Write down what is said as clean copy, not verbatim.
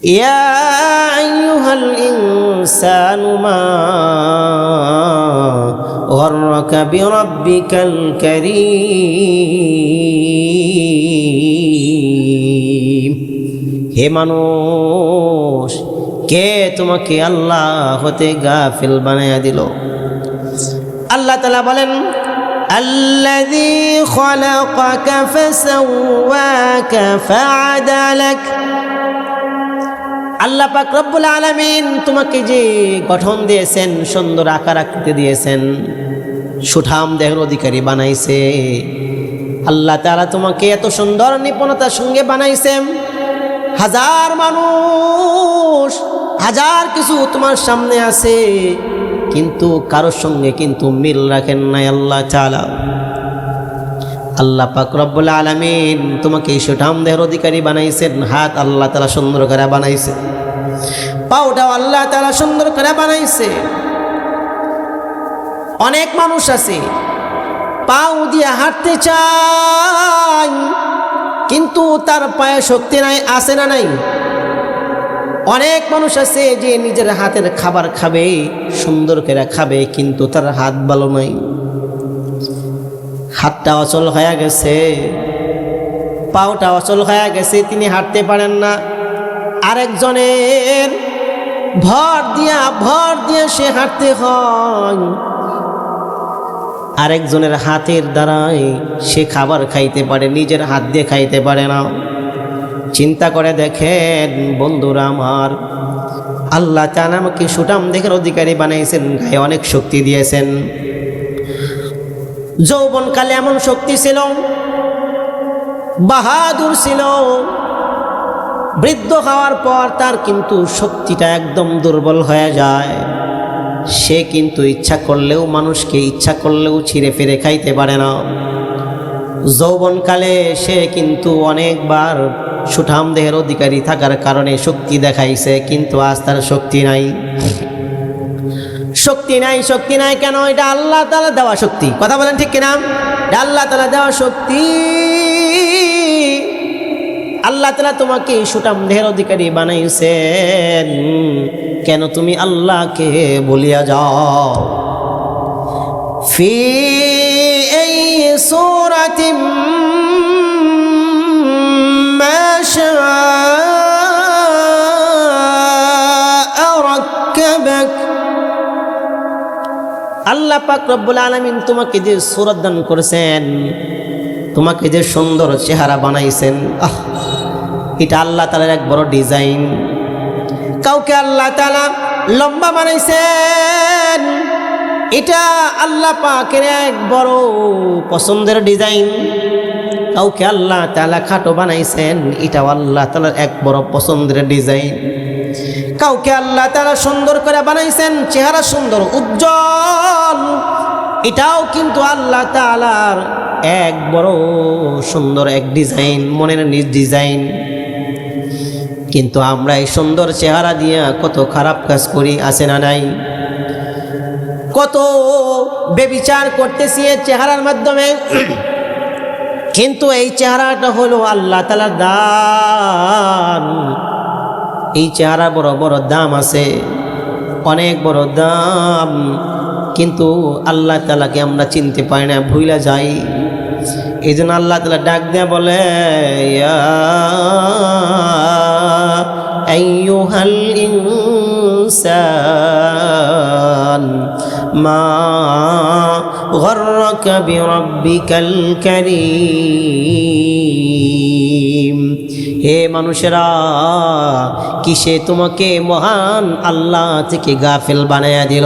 ইয়া আইয়ুহাল ইনসানু মা গররাকা বিরাব্বিকাল কারীম। হে মানুষ, কে তোমাকে আল্লাহ হতে গাফিল বানায়া দিল? আল্লাহ তাআলা বলেন, আল্লাযী খালাকাকা ফাসাওয়াকা ফাআদালাক। আল্লাহ পাক রব্বুল আলামিন তোমাকে যে গঠন দিয়েছেন, সুন্দর আকার আকৃতি দিয়েছেন, সুঠাম দেহের অধিকারী বানাইছে। আল্লাহ তাআলা তোমাকে এত সুন্দর নিপুণতার সঙ্গে বানাইছেন। হাজার মানুষ, হাজার কিছু তোমার সামনে আছে, কিন্তু কারোর সঙ্গে কিন্তু মিল রাখেন নাই আল্লাহ তাআলা। আল্লাহ পাক রব্বুল আলামিন তোমাকে সুঠাম দেহের অধিকারী বানাইছেন। হাত আল্লাহ তাআলা সুন্দর করে বানাইছে, পাওটাও আল্লাহ তাআলা সুন্দর করে বানাইছে। অনেক মানুষ আছে পাও দিয়ে হাঁটতে চায়, কিন্তু তার পায়ে শক্তি নাই, আছে না নাই? অনেক মানুষ আছে যে নিজের হাতের খাবার খাবে, সুন্দর করে খাবে, কিন্তু তার হাত ভালো নাই, হাতটা অচল হয়ে গেছে, পাওটা অচল হয়ে গেছে, তিনি হাঁটতে পারেন না। আরেকজনের ভর দিয়ে সে হাঁটতে হয়, আরেকজনের হাতের দ্বারাই সে খাবার খাইতে পারে, নিজের হাত দিয়ে খাইতে পারে না। চিন্তা করে দেখেন বন্ধুরা আমার, আল্লাহ তাআলা আমাকে সুঠাম দেহের অধিকারী বানাইছেন, গায়ে অনেক শক্তি দিয়েছেন। যৌবনকালে এমন শক্তি ছিল, বাহাদুর ছিল, বৃদ্ধ হওয়ার পর তার কিন্তু শক্তিটা একদম দুর্বল হয়ে যায়। সে কিন্তু ইচ্ছা করলেও, মানুষকে ইচ্ছা করলেও ছিঁড়ে ফিরে খাইতে পারে না। যৌবনকালে সে কিন্তু অনেকবার সুঠাম দেহের অধিকারী থাকার কারণে শক্তি দেখাইছে, কিন্তু আজ তার শক্তি নাই। শক্তি নাই, শক্তি নাই কেন? এটা আল্লাহ তাআলা দেওয়া শক্তি। কথা বলেন ঠিক কিনা? এটা আল্লাহ তাআলা দেওয়া শক্তি। আল্লাহ তাআলা তোমাকে সুঠাম দেহের অধিকারী বানাইছেন, কেন তুমি আল্লাহকে বলিয়া যাও? ফি আই সূরাতিম মা শাআ রাক্কাবাক। আল্লাহ পাক রব্বুল আলামিন তোমাকে যে সূরত দান করেছেন, তোমাকে যে সুন্দর চেহারা বানাইছেন, এটা আল্লাহ তাআলার এক বড় ডিজাইন। কাউকে আল্লাহ তাআলা লম্বা বানাইছেন, এটা আল্লাহ পাকের এক বড় পছন্দের ডিজাইন। কাউকে আল্লাহ তাআলা খাটো বানাইছেন, এটাও আল্লাহ তাআলার এক বড় পছন্দের ডিজাইন। কাউকে আল্লাহ তাআলা সুন্দর করে বানাইছেন, চেহারা সুন্দর, উজ্জ্বল, এটাও কিন্তু আল্লাহ তাআলার এক বড় সুন্দর এক ডিজাইন, মনের নিজ ডিজাইন। কিন্তু আমরা এই সুন্দর চেহারা দিয়ে কত খারাপ কাজ করি, আছে না নাই? কত বেবিচার করতেছি এই চেহারার মাধ্যমে। কিন্তু এই চেহারাটা হলো আল্লাহ তাআলার দান। এই চেহারা বড় বড় দাম আছে, অনেক বড় দাম, কিন্তু আল্লাহ তাআলাকে আমরা চিনতে পারি না, ভুলে যাই। এই জন্য আল্লাহ তাআলা ডাক দিয়ে বলে, ইয়া আইয়ুহাল ইনসান মা গররাকা বিরাব্বিকাল কারীম। হে মানুষেরা, কিসে তোমাকে মহান আল্লাহ থেকে গাফিল বানায়া দিল?